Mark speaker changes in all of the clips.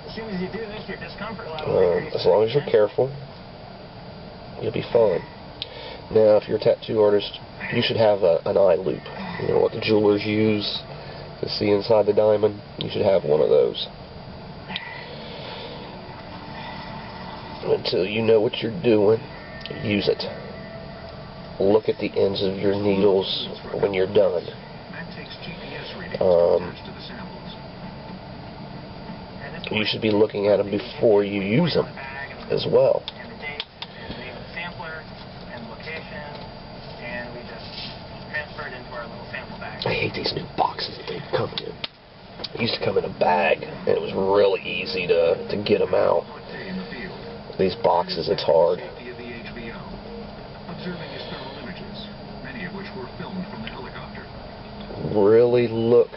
Speaker 1: As soon as you do this, your discomfort level
Speaker 2: as long as you're careful, you'll be fine. Now, if you're a tattoo artist, you should have an eye loop. You know what the jewelers use to see inside the diamond? You should have one of those. Until you know what you're doing, use it. Look at the ends of your needles when you're done. You should be looking at them before you use them as well. I hate these new boxes that they come in. They used to come in a bag, and it was really easy to get them out. These boxes, it's hard. Really look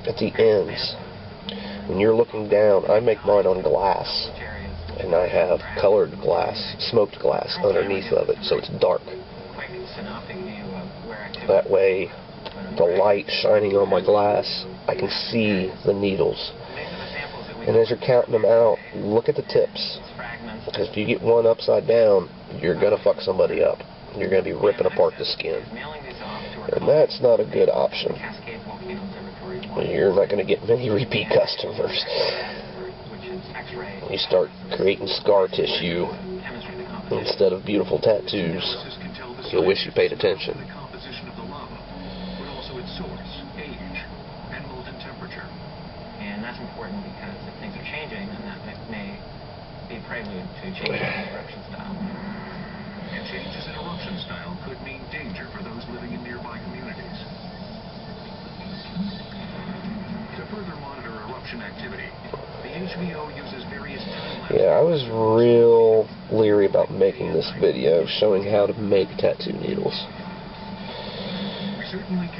Speaker 2: at the ends. When you're looking down, I make mine on glass, and I have colored glass, smoked glass underneath of it, so it's dark. That way, the light shining on my glass, I can see the needles. And as you're counting them out, look at the tips. Because if you get one upside down, you're going to fuck somebody up. You're going to be ripping apart the skin. And that's not a good option. You're not going to get many repeat customers. You start creating scar tissue instead of beautiful tattoos. You'll wish you paid attention.
Speaker 1: And that's important because if things are changing, then that may be a prelude to changing the eruption style.
Speaker 3: And changes in eruption style could mean danger for those living in nearby communities. To further monitor eruption activity, the HVO uses various time-lapse.
Speaker 2: Yeah, I was real leery about making this video showing how to make tattoo needles.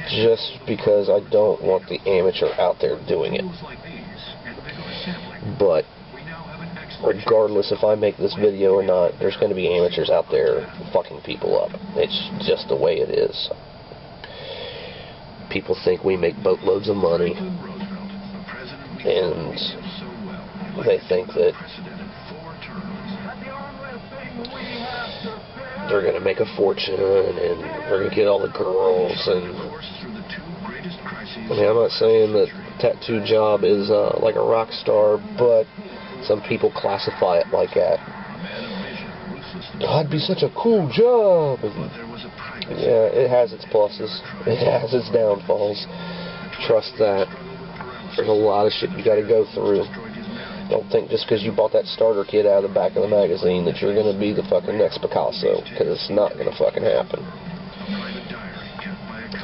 Speaker 2: Just because I don't want the amateur out there doing it. But regardless if I make this video or not, there's going to be amateurs out there fucking people up. It's just the way it is. People think we make boatloads of money, and they think that they're going to make a fortune, and they're going to get all the girls, and I mean, I'm not saying that tattoo job is like a rock star, but some people classify it like that. That'd be such a cool job. And yeah, it has its pluses. It has its downfalls. Trust that. There's a lot of shit you got to go through. Don't think just because you bought that starter kit out of the back of the magazine that you're going to be the fucking next Picasso, because it's not going to fucking happen.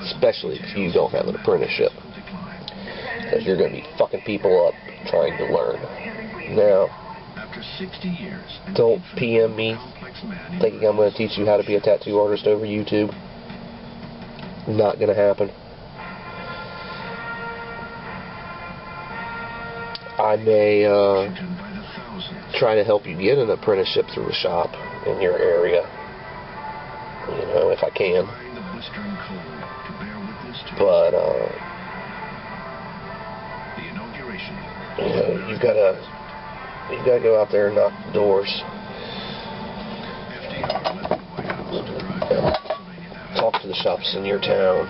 Speaker 2: Especially if you don't have an apprenticeship, because you're going to be fucking people up trying to learn. Now, don't PM me thinking I'm going to teach you how to be a tattoo artist over YouTube. Not going to happen. I may try to help you get an apprenticeship through a shop in your area, you know, if I can. But you know, you've got to go out there and knock the doors. Talk to the shops in your town.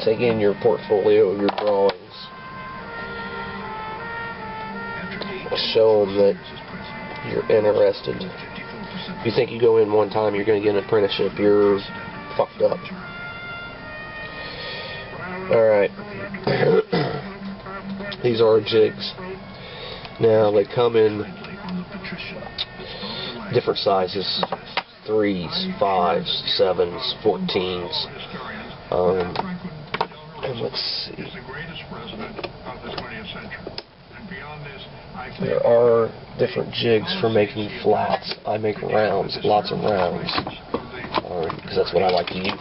Speaker 2: Take in your portfolio of your drawings. Show them that you're interested. If you think you go in one time, you're going to get an apprenticeship, you're fucked up. Alright. These are jigs. Now, they come in different sizes. 3s, 5s, 7s, 14s. And let's see. There are different jigs for making flats. I make rounds, lots of rounds, because that's what I like to use.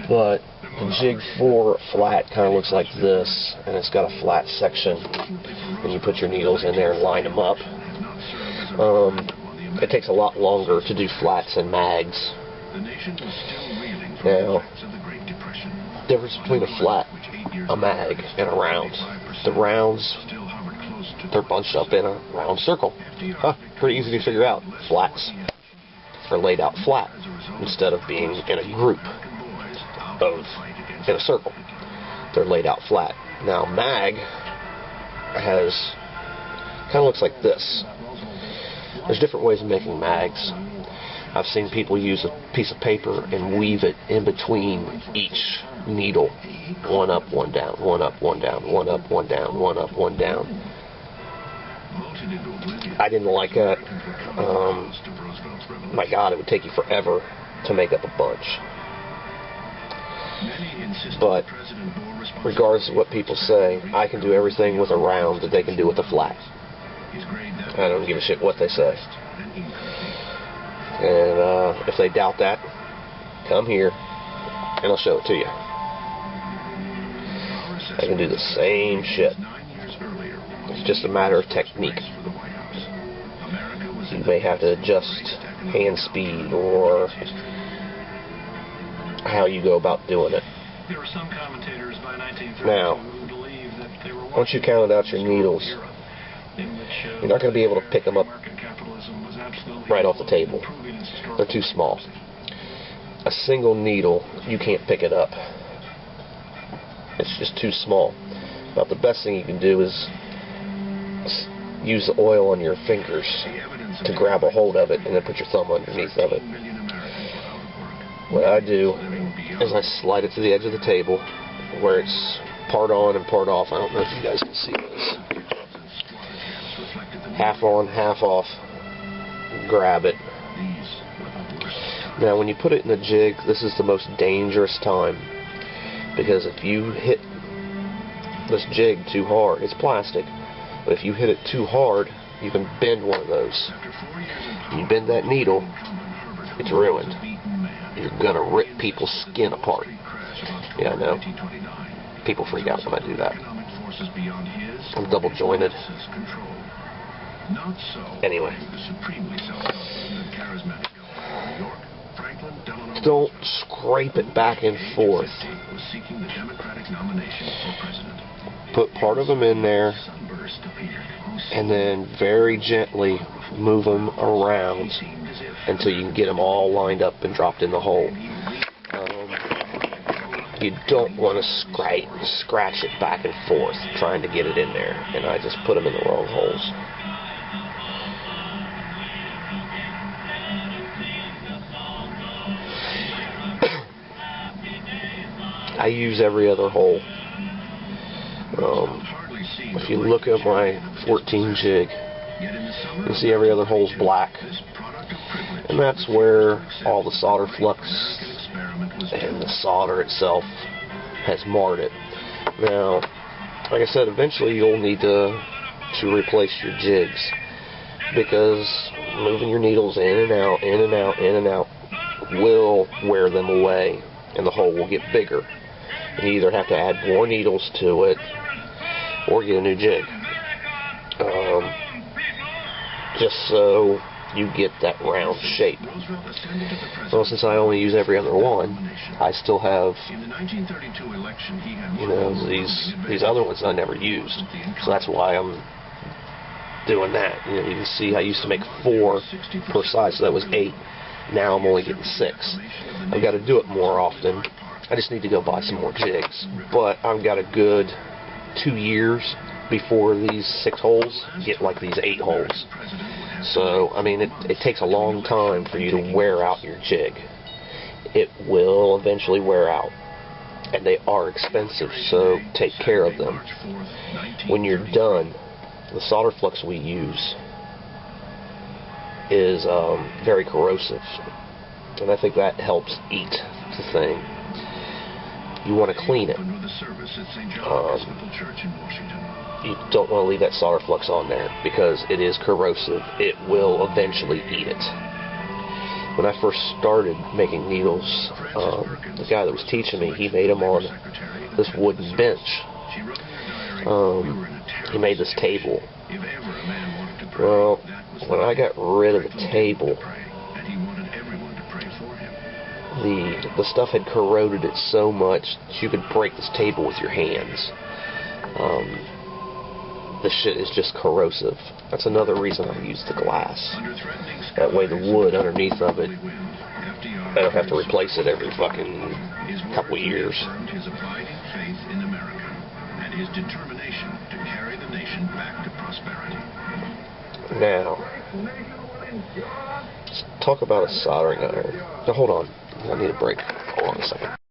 Speaker 2: But the jig for a flat kind of looks like this, and it's got a flat section, and you put your needles in there and line them up. It takes a lot longer to do flats and mags. Now, Difference between a flat, a mag, and a round. The rounds, they're bunched up in a round circle. Pretty easy to figure out. Flats are laid out flat instead of being in a group in a circle. They're laid out flat. Now mag kind of looks like this. There's different ways of making mags. I've seen people use a piece of paper and weave it in between each needle. One up, one down, one up, one down, one up, one down, one up, one down. I didn't like that. My God, it would take you forever to make up a bunch. But regardless of what people say, I can do everything with a round that they can do with a flat. I don't give a shit what they say. And if they doubt that, come here and I'll show it to you. I can do the same shit. It's just a matter of technique. You may have to adjust hand speed or how you go about doing it. Now, once you counted out your needles, you're not going to be able to pick them up right off the table. They're too small. A single needle, you can't pick it up. It's just too small. About the best thing you can do is use the oil on your fingers to grab a hold of it and then put your thumb underneath of it. What I do is I slide it to the edge of the table where it's part on and part off. I don't know if you guys can see this. Half on, half off. Grab it. Now when you put it in the jig, this is the most dangerous time, because if you hit this jig too hard, it's plastic, but if you hit it too hard, you can bend one of those. You bend that needle, it's ruined. You're gonna rip people's skin apart. Yeah, I know. People freak out when I do that. I'm double jointed. Anyway. Don't scrape it back and forth. Put part of them in there and then very gently move them around until you can get them all lined up and dropped in the hole. You don't want to scratch it back and forth trying to get it in there, and I just put them in the wrong holes. I use every other hole. If you look at my 14 jig, you see every other hole's black, and that's where all the solder flux and the solder itself has marred it. Now, like I said, eventually you'll need to replace your jigs, because moving your needles in and out, in and out, in and out will wear them away, and the hole will get bigger. You either have to add more needles to it or get a new jig, just so you get that round shape. Well, since I only use every other one, I still have, these other ones I never used, so that's why I'm doing that. You can see I used to make 4 per side, so that was 8. Now I'm only getting 6. I've got to do it more often. I just need to go buy some more jigs. But I've got a good 2 years before these 6 holes get like these 8 holes. So, I mean, it takes a long time for you to wear out your jig. It will eventually wear out. And they are expensive, so take care of them. When you're done, the solder flux we use is very corrosive. And I think that helps eat the thing. You want to clean it. You don't want to leave that solder flux on there because it is corrosive. It will eventually eat it. When I first started making needles, the guy that was teaching me, he made them on this wooden bench. He made this table. Well, when I got rid of the table, the stuff had corroded it so much that you could break this table with your hands. This shit is just corrosive. That's another reason I use the glass. That way the wood underneath of it, I don't have to replace it every fucking couple of years.
Speaker 3: His abiding faith in America and his determination to carry the nation back to prosperity.
Speaker 2: Now, let's talk about a soldering iron. Now hold on, I need a break. Hold on a second.